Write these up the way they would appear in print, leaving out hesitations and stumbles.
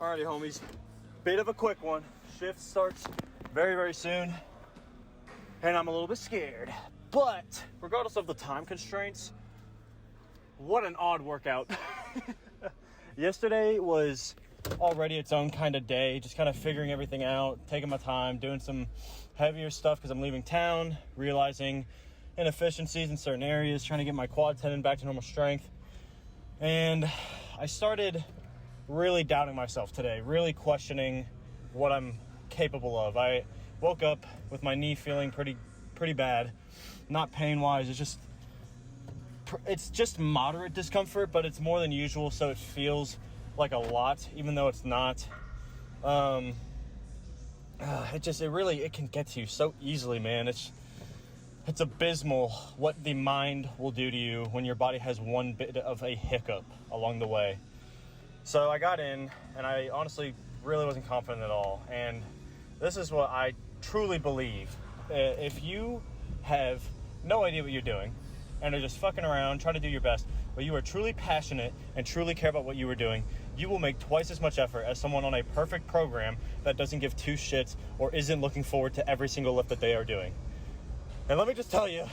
Alrighty, homies. Bit of a quick one. Shift starts very, very soon. And I'm a little bit scared. But regardless of the time constraints, what an odd workout. Yesterday was already its own kind of day. Just kind of figuring everything out, taking my time, doing some heavier stuff because I'm leaving town, realizing inefficiencies in certain areas, trying to get my quad tendon back to normal strength. And I started really doubting myself today, really questioning what I'm capable of. I woke up with my knee feeling pretty bad. Not pain-wise, it's just moderate discomfort, but it's more than usual, so it feels like a lot, even though it's not. It can get to you so easily, man. It's abysmal what the mind will do to you when your body has one bit of a hiccup along the way. So I got in, and I honestly really wasn't confident at all. And this is what I truly believe. If you have no idea what you're doing and are just fucking around, trying to do your best, but you are truly passionate and truly care about what you are doing, you will make twice as much effort as someone on a perfect program that doesn't give two shits or isn't looking forward to every single lift that they are doing. And let me just tell you,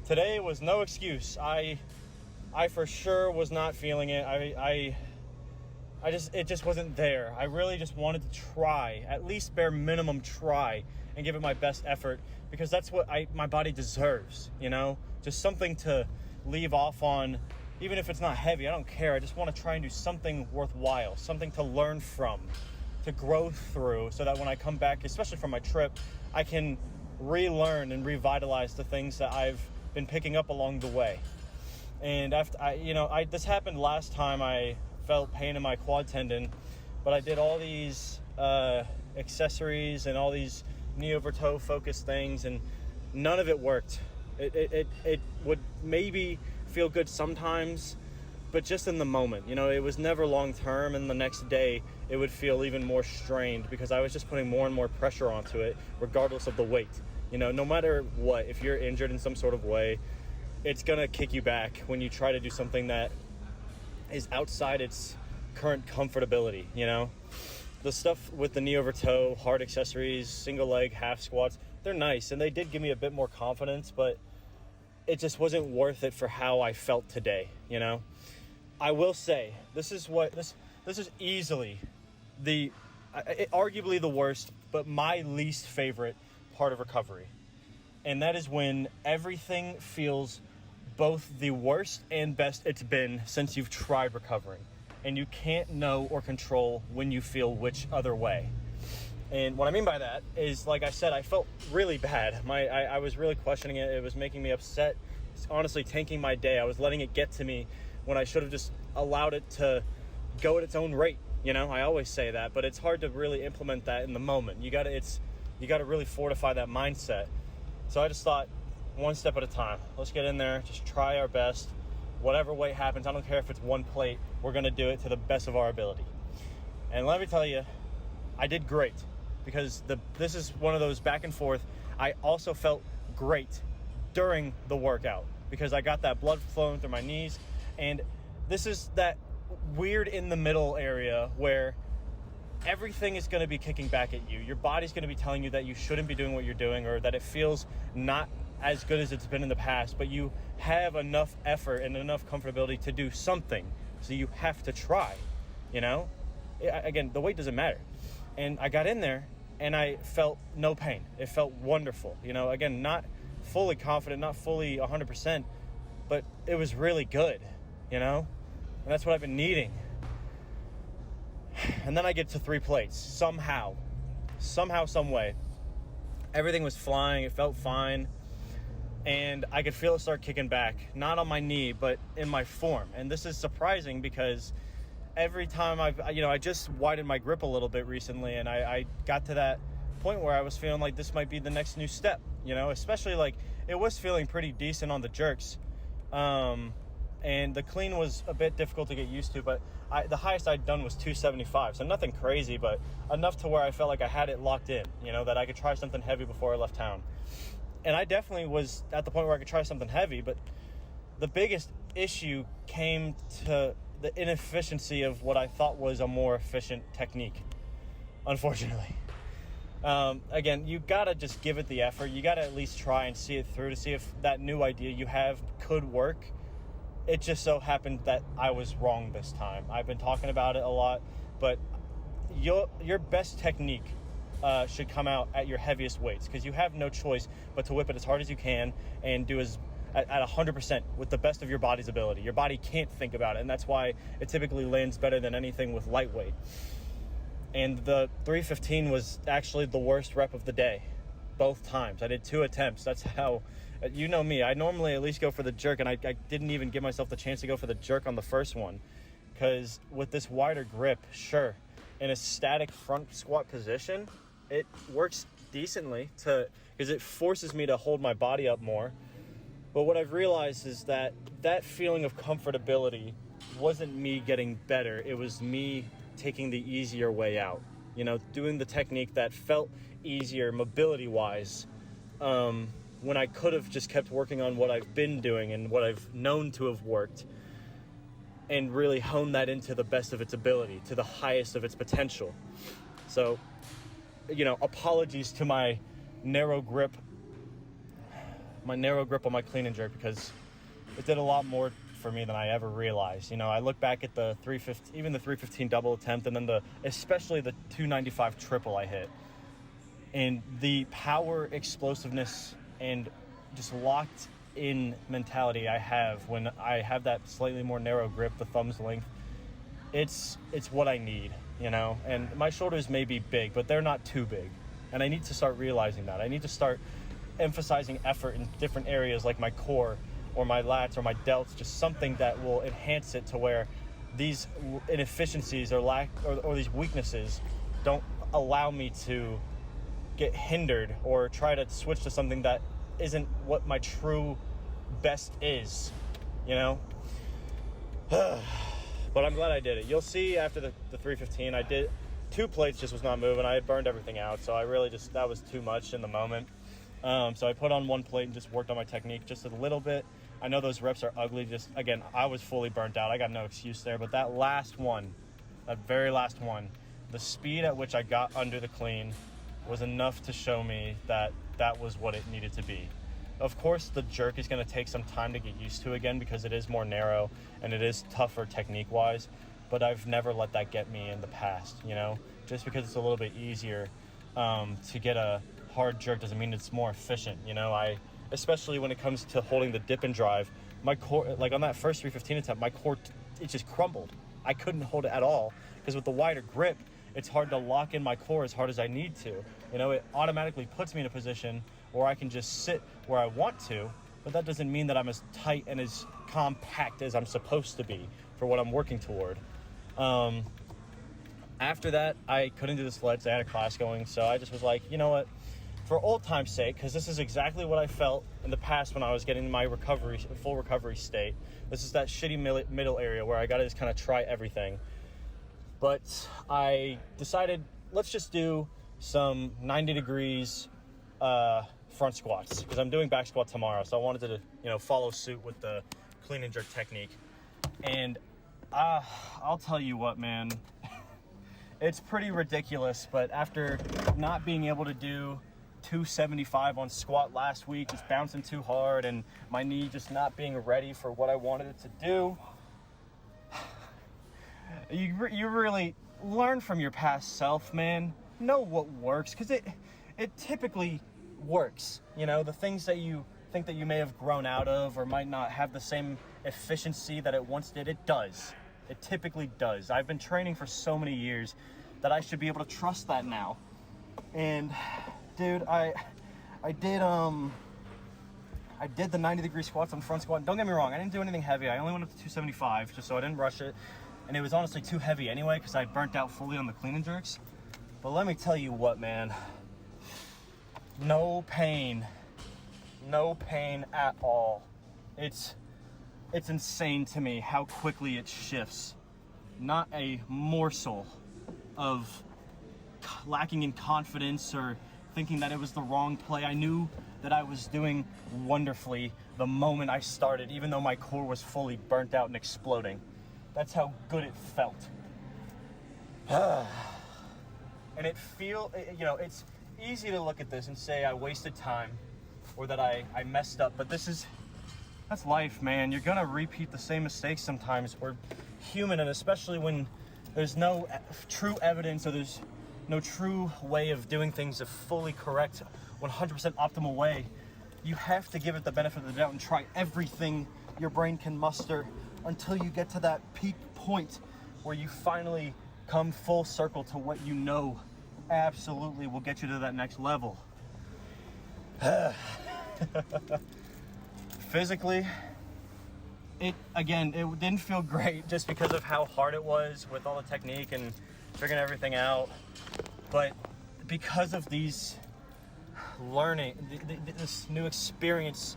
today was no excuse. I for sure was not feeling it. It just wasn't there. I really just wanted to try, at least bare minimum try, and give it my best effort, because that's what my body deserves, you know? Just something to leave off on, even if it's not heavy, I don't care. I just want to try and do something worthwhile, something to learn from, to grow through, so that when I come back, especially from my trip, I can relearn and revitalize the things that I've been picking up along the way. And after this happened last time I felt pain in my quad tendon, but I did all these accessories and all these knee over toe focused things, and none of it worked. It would maybe feel good sometimes, but just in the moment, it was never long term. And the next day it would feel even more strained because I was just putting more and more pressure onto it, regardless of the weight. No matter what, if you're injured in some sort of way, it's gonna kick you back when you try to do something that is outside its current comfortability. The stuff with the knee over toe, hard accessories, single leg, half squats, they're nice, and they did give me a bit more confidence, but it just wasn't worth it for how I felt today. I will say this is easily arguably the worst, but my least favorite part of recovery. And that is when everything feels both the worst and best it's been since you've tried recovering, and you can't know or control when you feel which other way. And what I mean by that is, like I said, I felt really bad. I was really questioning it. It was making me upset. It's honestly tanking my day. I was letting it get to me when I should have just allowed it to go at its own rate. I always say that, but it's hard to really implement that in the moment. You got to really fortify that mindset. So I just thought, one step at a time. Let's get in there, just try our best. Whatever weight happens, I don't care if it's one plate, we're going to do it to the best of our ability. And let me tell you, I did great, because this is one of those back and forth. I also felt great during the workout because I got that blood flowing through my knees, and this is that weird in the middle area where everything is going to be kicking back at you. Your body's going to be telling you that you shouldn't be doing what you're doing, or that it feels not as good as it's been in the past, but you have enough effort and enough comfortability to do something, so you have to try. Again, the weight doesn't matter. And I got in there and I felt no pain. It felt wonderful. Again, not fully confident, not fully 100%, but it was really good, and that's what I've been needing. And then I get to 3 plates. Somehow, some way, everything was flying. It felt fine. And I could feel it start kicking back, not on my knee, but in my form. And this is surprising because every time I just widened my grip a little bit recently, and I got to that point where I was feeling like this might be the next new step, especially like it was feeling pretty decent on the jerks. And the clean was a bit difficult to get used to, but the highest I'd done was 275. So nothing crazy, but enough to where I felt like I had it locked in, that I could try something heavy before I left town. And I definitely was at the point where I could try something heavy, but the biggest issue came to the inefficiency of what I thought was a more efficient technique, unfortunately. Again, you gotta just give it the effort. You gotta at least try and see it through to see if that new idea you have could work. It just so happened that I was wrong this time. I've been talking about it a lot, but your best technique should come out at your heaviest weights, because you have no choice but to whip it as hard as you can and do at 100% with the best of your body's ability. Your body can't think about it, and that's why it typically lands better than anything with lightweight. And the 315 was actually the worst rep of the day, both times. I did 2 attempts. That's how, you know me, I normally at least go for the jerk, and I didn't even give myself the chance to go for the jerk on the first one, because with this wider grip, sure, in a static front squat position, it works decently because it forces me to hold my body up more. But what I've realized is that feeling of comfortability wasn't me getting better. It was me taking the easier way out. Doing the technique that felt easier mobility-wise, when I could have just kept working on what I've been doing and what I've known to have worked, and really hone that into the best of its ability, to the highest of its potential. So, apologies to my narrow grip on my clean and jerk, because it did a lot more for me than I ever realized. I look back at the 315, even the 315 double attempt, and then especially the 295 triple I hit, and the power, explosiveness, and just locked in mentality I have when I have that slightly more narrow grip, the thumb's length. It's what I need, and my shoulders may be big, but they're not too big, and I need to start realizing that. I need to start emphasizing effort in different areas like my core or my lats or my delts, just something that will enhance it to where these inefficiencies or these weaknesses don't allow me to get hindered or try to switch to something that isn't what my true best is, But I'm glad I did it. You'll see after the 315, I did 2 plates, just was not moving. I had burned everything out, so I really that was too much in the moment. So I put on 1 plate and just worked on my technique just a little bit. I know those reps are ugly. Again, I was fully burnt out. I got no excuse there. But that very last one, the speed at which I got under the clean was enough to show me that was what it needed to be. Of course, the jerk is going to take some time to get used to again, because it is more narrow and it is tougher technique-wise. But I've never let that get me in the past, Just because it's a little bit easier to get a hard jerk doesn't mean it's more efficient. Especially when it comes to holding the dip and drive, my core, like on that first 315 attempt, my core, it just crumbled. I couldn't hold it at all, because with the wider grip, it's hard to lock in my core as hard as I need to. It automatically puts me in a position where I can just sit where I want to, but that doesn't mean that I'm as tight and as compact as I'm supposed to be for what I'm working toward. After that, I couldn't do the sleds. I had a class going, so I just was like, you know what? For old time's sake, because this is exactly what I felt in the past when I was getting my full recovery state. This is that shitty middle area where I got to just kind of try everything. But I decided, let's just do some 90 degrees front squats, because I'm doing back squat tomorrow. So I wanted to, follow suit with the clean and jerk technique. And I'll tell you what, man, it's pretty ridiculous. But after not being able to do 275 on squat last week, just bouncing too hard, and my knee just not being ready for what I wanted it to do, you really learn from your past self, man. Know what works, because it typically works. The things that you think that you may have grown out of or might not have the same efficiency that it once did, it does. It typically does. I've been training for so many years that I should be able to trust that now. And dude, I did the 90 degree squats on front squat. Don't get me wrong, I didn't do anything heavy. I only went up to 275 just so I didn't rush it. And it was honestly too heavy anyway, because I burnt out fully on the clean and jerks. But let me tell you what, man. No pain at all. It's insane to me how quickly it shifts. Not a morsel of lacking in confidence or thinking that it was the wrong play. I knew that I was doing wonderfully the moment I started, even though my core was fully burnt out and exploding. That's how good it felt. And it's easy to look at this and say I wasted time or that I messed up, but that's life, man. You're gonna repeat the same mistakes sometimes. We're human, and especially when there's no true evidence or there's no true way of doing things a fully correct, 100% optimal way, you have to give it the benefit of the doubt and try everything your brain can muster until you get to that peak point where you finally come full circle to what you know absolutely will get you to that next level. Physically, it didn't feel great just because of how hard it was with all the technique and figuring everything out. But because of these learning, this new experience,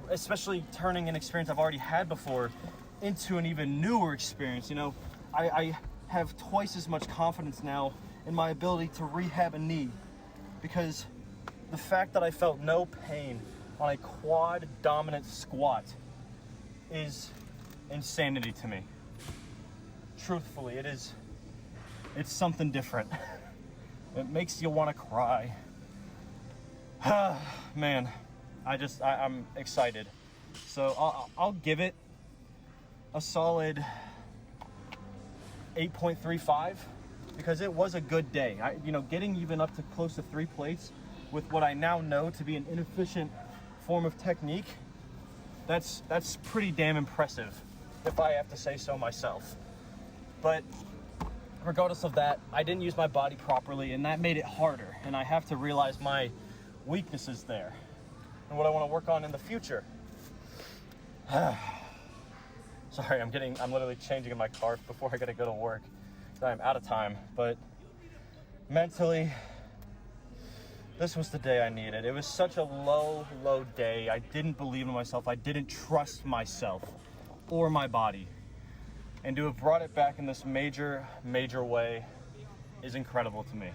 especially turning an experience I've already had before into an even newer experience, I have twice as much confidence now in my ability to rehab a knee, because the fact that I felt no pain on a quad dominant squat is insanity to me. Truthfully, it's something different. It makes you want to cry. Man, I'm excited. So I'll give it a solid 8.35 because it was a good day. Getting even up to close to 3 plates with what I now know to be an inefficient form of technique, that's pretty damn impressive, if I have to say so myself. But regardless of that, I didn't use my body properly, and that made it harder. And I have to realize my weaknesses there and what I want to work on in the future. Sorry, I'm literally changing in my car before I gotta go to work. I'm out of time, but mentally, this was the day I needed. It was such a low day. I didn't believe in myself. I didn't trust myself or my body. And to have brought it back in this major way is incredible to me.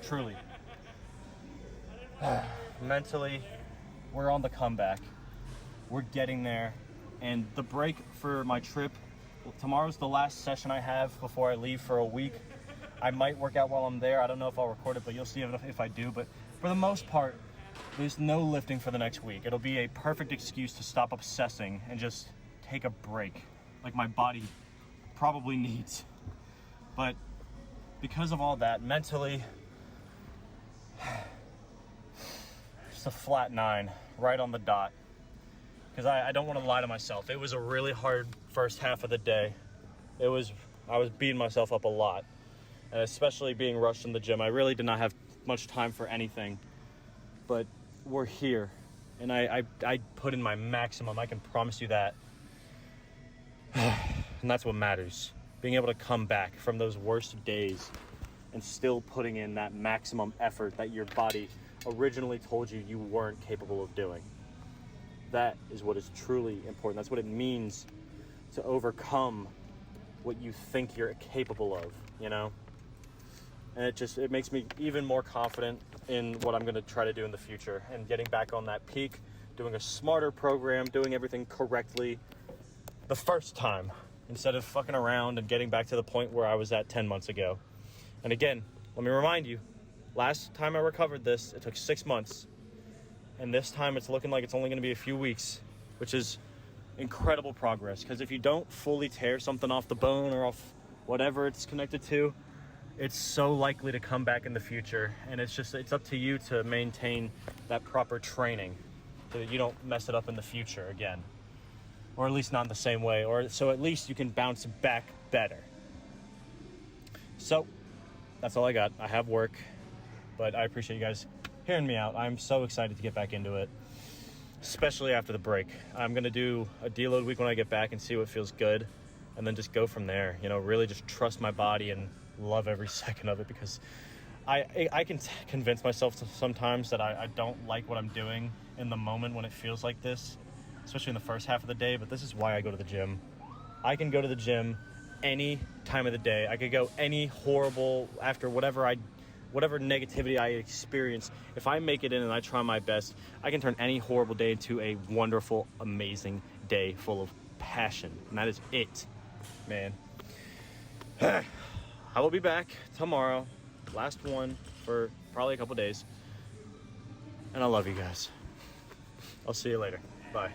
Truly. Mentally, we're on the comeback. We're getting there. And the break for my trip, tomorrow's the last session I have before I leave for a week. I might work out while I'm there. I don't know if I'll record it, but you'll see if I do. But for the most part, there's no lifting for the next week. It'll be a perfect excuse to stop obsessing and just take a break, like my body probably needs. But because of all that, mentally, just a flat 9, right on the dot. Because I don't want to lie to myself. It was a really hard first half of the day. I was beating myself up a lot. And especially being rushed in the gym. I really did not have much time for anything. But we're here. And I put in my maximum. I can promise you that. And that's what matters. Being able to come back from those worst days and still putting in that maximum effort that your body originally told you weren't capable of doing. That is what is truly important. That's what it means to overcome what you think you're capable of, And it makes me even more confident in what I'm going to try to do in the future and getting back on that peak, doing a smarter program, doing everything correctly the first time instead of fucking around and getting back to the point where I was at 10 months ago. And again, let me remind you, last time I recovered this, it took 6 months. And this time it's looking like it's only going to be a few weeks, which is incredible progress. Because if you don't fully tear something off the bone or off whatever it's connected to, it's so likely to come back in the future. And it's up to you to maintain that proper training so that you don't mess it up in the future again. Or at least not in the same way. Or so at least you can bounce back better. So that's all I got. I have work, but I appreciate you guys hearing me out. I'm so excited to get back into it, especially after the break. I'm going to do a deload week when I get back and see what feels good, and then just go from there. Really just trust my body and love every second of it, because I can convince myself sometimes that I don't like what I'm doing in the moment when it feels like this, especially in the first half of the day, but this is why I go to the gym. I can go to the gym any time of the day. I could go any horrible after whatever negativity I experience. If I make it in and I try my best, I can turn any horrible day into a wonderful, amazing day full of passion. And that is it. man. I will be back tomorrow. Last one for probably a couple days. And I love you guys. I'll see you later. Bye.